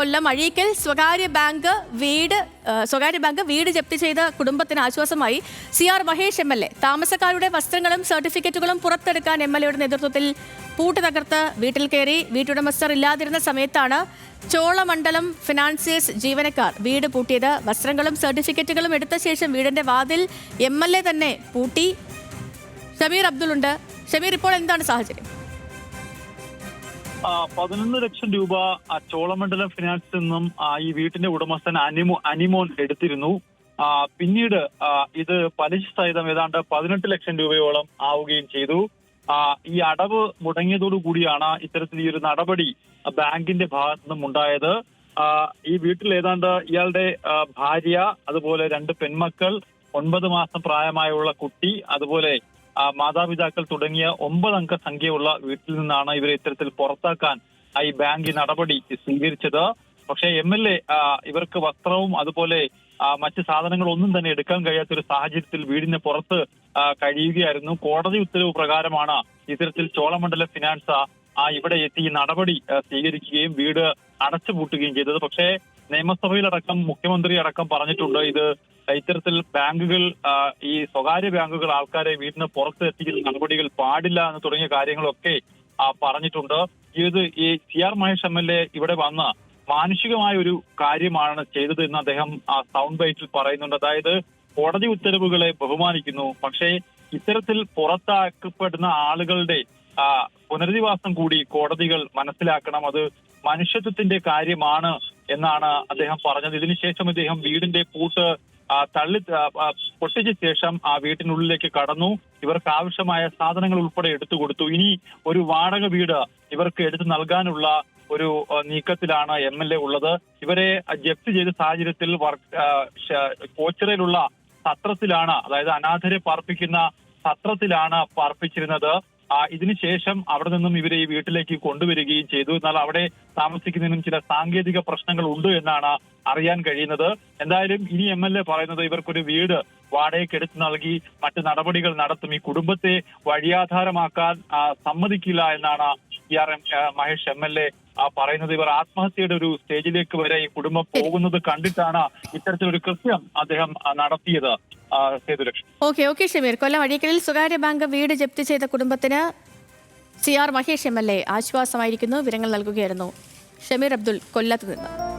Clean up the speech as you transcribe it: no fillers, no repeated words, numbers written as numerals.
കൊല്ലം അഴീക്കൽ സ്വകാര്യ ബാങ്ക് വീട് ജപ്തി ചെയ്ത കുടുംബത്തിന് ആശ്വാസമായി CR മഹേഷ് MLA. താമസക്കാരുടെ വസ്ത്രങ്ങളും സർട്ടിഫിക്കറ്റുകളും പുറത്തെടുക്കാൻ MLAയുടെ നേതൃത്വത്തിൽ പൂട്ട് തകർത്ത് വീട്ടിൽ കയറി. വീട്ടുടമസ്ഥർ ഇല്ലാതിരുന്ന സമയത്താണ് ചോളമണ്ഡലം ഫിനാൻസിയേഴ്സ് ജീവനക്കാർ വീട് പൂട്ടിയത്. വസ്ത്രങ്ങളും സർട്ടിഫിക്കറ്റുകളും എടുത്ത ശേഷം വീടിന്റെ വാതിൽ MLA തന്നെ പൂട്ടി. ഷമീർ അബ്ദുൾ ഉണ്ട്. ഷമീർ, ഇപ്പോൾ എന്താണ് സാഹചര്യം? 11 ലക്ഷം രൂപ ചോളമണ്ഡലം ഫിനാൻസിൽ നിന്നും ഈ വീട്ടിന്റെ ഉടമസ്ഥൻ അനിമോൻ എടുത്തിരുന്നു. പിന്നീട് ഇത് പലിശ സഹിതം ഏതാണ്ട് 18 ലക്ഷം രൂപയോളം ആവുകയും ചെയ്തു. ഈ അടവ് മുടങ്ങിയതോടുകൂടിയാണ് ഇത്തരത്തിൽ ഈ ഒരു നടപടി ബാങ്കിന്റെ ഭാഗത്തു നിന്നും ഉണ്ടായത്. ഈ വീട്ടിൽ ഏതാണ്ട് ഇയാളുടെ ഭാര്യ, അതുപോലെ 2 പെൺമക്കൾ, 9 മാസം പ്രായമായുള്ള കുട്ടി, അതുപോലെ മാതാപിതാക്കൾ തുടങ്ങിയ 9 അംഗ സംഖ്യയുള്ള വീട്ടിൽ നിന്നാണ് ഇവരെ ഇത്തരത്തിൽ പുറത്താക്കാൻ ഈ ബാങ്ക് നടപടി സ്വീകരിച്ചത്. പക്ഷേ MLA ഇവർക്ക് വസ്ത്രവും അതുപോലെ മറ്റ് സാധനങ്ങളൊന്നും തന്നെ എടുക്കാൻ കഴിയാത്തൊരു സാഹചര്യത്തിൽ വീടിന് പുറത്ത് കഴിയുകയായിരുന്നു. കോടതി ഉത്തരവ് പ്രകാരമാണ് ഇത്തരത്തിൽ ചോളമണ്ഡലം ഫിനാൻസ് ഇവിടെ എത്തി നടപടി സ്വീകരിക്കുകയും വീട് അടച്ചുപൂട്ടുകയും ചെയ്തത്. പക്ഷേ നിയമസഭയിലടക്കം മുഖ്യമന്ത്രി അടക്കം പറഞ്ഞിട്ടുണ്ട്, ഇത് ഇത്തരത്തിൽ ബാങ്കുകൾ, ഈ സ്വകാര്യ ബാങ്കുകൾ ആൾക്കാരെ വീടിന് പുറത്ത് എത്തിക്കുന്ന നടപടികൾ പാടില്ല എന്ന് തുടങ്ങിയ കാര്യങ്ങളൊക്കെ പറഞ്ഞിട്ടുണ്ട്. ഇത് ഈ CR മഹേഷ് MLA ഇവിടെ വന്ന് മാനുഷികമായ ഒരു കാര്യമാണ് ചെയ്തത് എന്ന് അദ്ദേഹം സൗണ്ട് ബൈറ്റിൽ പറയുന്നുണ്ട്. അതായത് കോടതി ഉത്തരവുകളെ ബഹുമാനിക്കുന്നു, പക്ഷേ ഇത്തരത്തിൽ പുറത്താക്കപ്പെടുന്ന ആളുകളുടെ പുനരധിവാസം കൂടി കോടതികൾ മനസ്സിലാക്കണം. അത് മനുഷ്യത്വത്തിന്റെ കാര്യമാണ് എന്നാണ് അദ്ദേഹം പറഞ്ഞത്. ഇതിനുശേഷം അദ്ദേഹം വീടിന്റെ പൂട്ട് പൊട്ടിച്ച ശേഷം ആ വീട്ടിനുള്ളിലേക്ക് കടന്നു. ഇവർക്ക് ആവശ്യമായ സാധനങ്ങൾ ഉൾപ്പെടെ എടുത്തു കൊടുത്തു. ഇനി ഒരു വാടക വീട് ഇവർക്ക് എടുത്തു നൽകാനുള്ള ഒരു നീക്കത്തിലാണ് MLA ഉള്ളത്. ഇവരെ ജപ്തി ചെയ്ത സാഹചര്യത്തിൽ കോച്ചിറയിലുള്ള സത്രത്തിലാണ്, അതായത് അനാഥരെ പാർപ്പിക്കുന്ന സത്രത്തിലാണ് പാർപ്പിച്ചിരുന്നത്. ഇതിനുശേഷം അവിടെ നിന്നും ഇവരെ ഈ വീട്ടിലേക്ക് കൊണ്ടുവരികയും ചെയ്തു. എന്നാൽ അവിടെ താമസിക്കുന്നതിനും ചില സാങ്കേതിക പ്രശ്നങ്ങൾ ഉണ്ട് എന്നാണ് അറിയാൻ കഴിയുന്നത്. എന്തായാലും ഇനി MLA പറയുന്നത് ഇവർക്കൊരു വീട് വാടകയ്ക്ക് എടുത്തു നൽകി മറ്റ് നടപടികൾ നടത്തും. ഈ കുടുംബത്തെ വഴിയാധാരമാക്കാൻ സമ്മതിക്കില്ല എന്നാണ് CR മഹേഷ് MLA പറയുന്നത്. ഇവർ ആത്മഹത്യയുടെ ഒരു സ്റ്റേജിലേക്ക് വരെ ഈ കുടുംബം പോകുന്നത് കണ്ടിട്ടാണ് ഇത്തരത്തിലൊരു കൃത്യം അദ്ദേഹം നടത്തിയത്. ഓക്കെ ഷമീർ. കൊല്ലം അഴീക്കലിൽ സ്വകാര്യ ബാങ്ക് വീട് ജപ്തി ചെയ്ത കുടുംബത്തിന് CR മഹേഷ് MLA ആശ്വാസമായിരിക്കുന്നു. വിവരങ്ങൾ നൽകുകയായിരുന്നു ഷമീർ അബ്ദുൾ കൊല്ലത്ത് നിന്ന്.